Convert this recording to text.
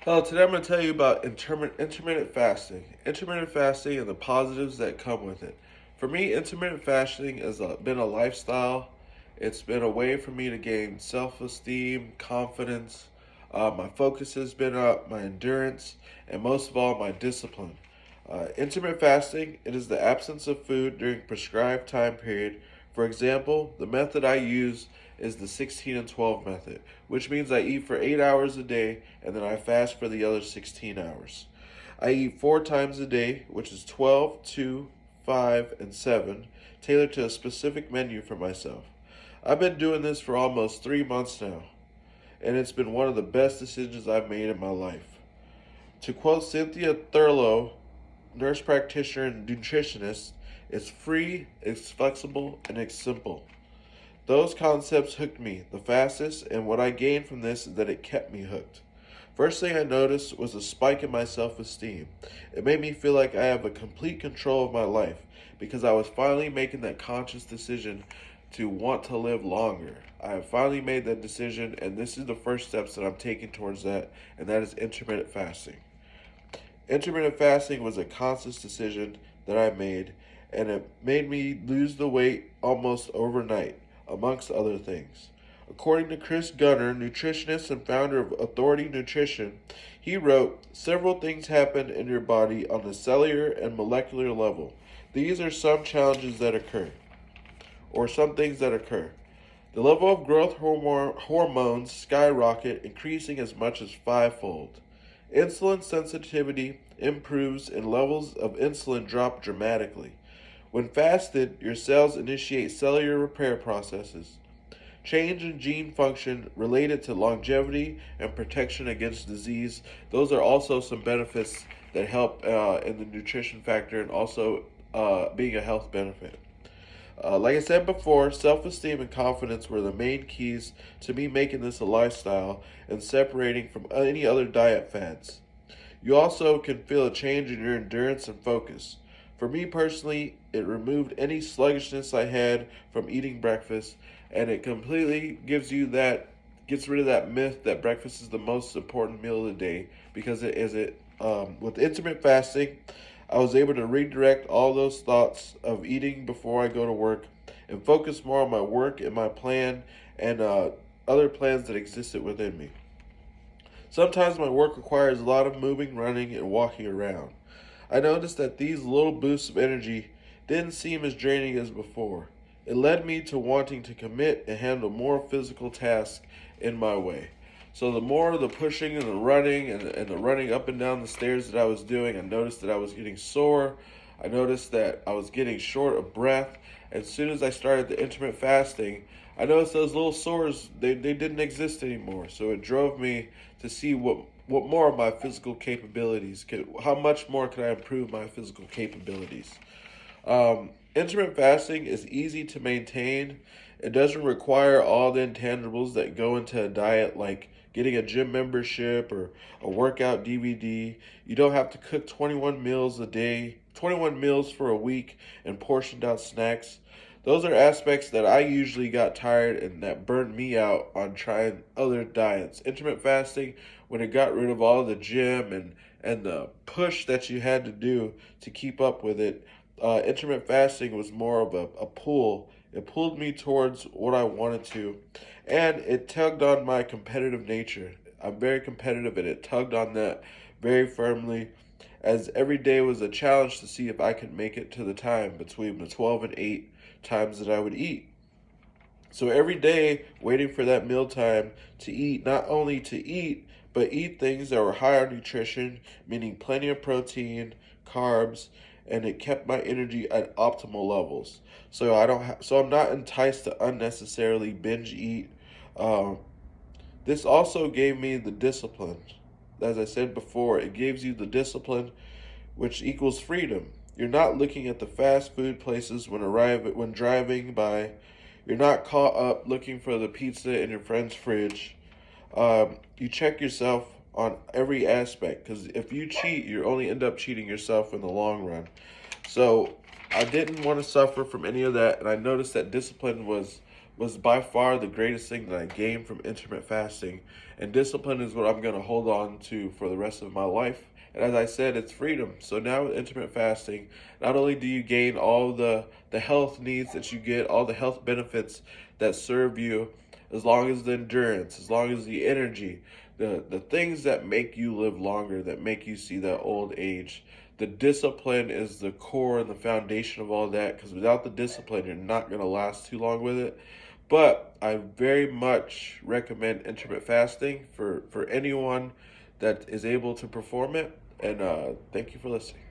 Hello, today I'm going to tell you about intermittent fasting. Intermittent fasting and the positives that come with it. For me, intermittent fasting has been a lifestyle. It's been a way for me to gain self esteem, confidence. My focus has been up, my endurance, and most of all, my discipline. Intermittent fasting, it is the absence of food during prescribed time period. For example, the method I use is the 16 and 12 method, which means I eat for 8 hours a day and then I fast for the other 16 hours. I eat 4 times a day, which is 12, 2, 5, and 7, tailored to a specific menu for myself. I've been doing this for almost 3 months now, and it's been one of the best decisions I've made in my life. To quote Cynthia Thurlow, nurse practitioner and nutritionist, it's free, it's flexible, and it's simple. Those concepts hooked me the fastest, and what I gained from this is that it kept me hooked. First thing I noticed was a spike in my self esteem. It made me feel like I have a complete control of my life because I was finally making that conscious decision to want to live longer. I have finally made that decision, and this is the first steps that I'm taking towards that, and that is intermittent fasting. Intermittent fasting was a conscious decision that I made, and it made me lose the weight almost overnight, amongst other things. According to Chris Gunner, nutritionist and founder of Authority Nutrition, he wrote, "Several things happen in your body on the cellular and molecular level. These are some challenges that occur, or some things that occur. The level of growth hormones skyrocket, increasing as much as fivefold. Insulin sensitivity improves and levels of insulin drop dramatically. When fasted, your cells initiate cellular repair processes. Change in gene function related to longevity and protection against disease. Those are also some benefits that help in the nutrition factor and also being a health benefit. Like I said before, self esteem and confidence were the main keys to me making this a lifestyle and separating from any other diet fads. You also can feel a change in your endurance and focus. For me personally, it removed any sluggishness I had from eating breakfast, and it completely gets rid of that myth that breakfast is the most important meal of the day, because it isn't. With intermittent fasting, I was able to redirect all those thoughts of eating before I go to work and focus more on my work and my plan and other plans that existed within me. Sometimes my work requires a lot of moving, running, and walking around. I noticed that these little boosts of energy didn't seem as draining as before. It led me to wanting to commit and handle more physical tasks in my way. So the more the pushing and the running and the running up and down the stairs that I was doing, I noticed that I was getting sore. I noticed that I was getting short of breath. As soon as I started the intermittent fasting, I noticed those little sores, they didn't exist anymore. So it drove me to see what more of my physical capabilities how much more could I improve my physical capabilities. Intermittent fasting is easy to maintain. It doesn't require all the intangibles that go into a diet, like getting a gym membership or a workout DVD. You don't have to cook 21 meals a day, 21 meals for a week, and portioned out snacks. Those are aspects that I usually got tired and that burned me out on trying other diets. Intermittent fasting, when it got rid of all the gym and the push that you had to do to keep up with it, intermittent fasting was more of a pull. It pulled me towards what I wanted to, and it tugged on my competitive nature. I'm very competitive, and it tugged on that very firmly, as every day was a challenge to see if I could make it to the time between the 12 and 8 times that I would eat. So every day, waiting for that meal time to eat, not only to eat, but eat things that were high on nutrition, meaning plenty of protein, carbs, and it kept my energy at optimal levels. So I'm not enticed to unnecessarily binge eat. Um, this also gave me the discipline. As I said before, it gives you the discipline, which equals freedom. You're not looking at the fast food places when driving by. You're not caught up looking for the pizza in your friend's fridge. You check yourself on every aspect, because if you cheat, you only end up cheating yourself in the long run. So I didn't want to suffer from any of that, and I noticed that discipline was was by far the greatest thing that I gained from intermittent fasting. And discipline is what I'm going to hold on to for the rest of my life. And as I said, it's freedom. So now with intermittent fasting, not only do you gain all the health needs that you get, all the health benefits that serve you, as long as the endurance, as long as the energy, the things that make you live longer, that make you see that old age. The discipline is the core and the foundation of all that, because without the discipline, you're not going to last too long with it. But I very much recommend intermittent fasting for anyone that is able to perform it. And thank you for listening.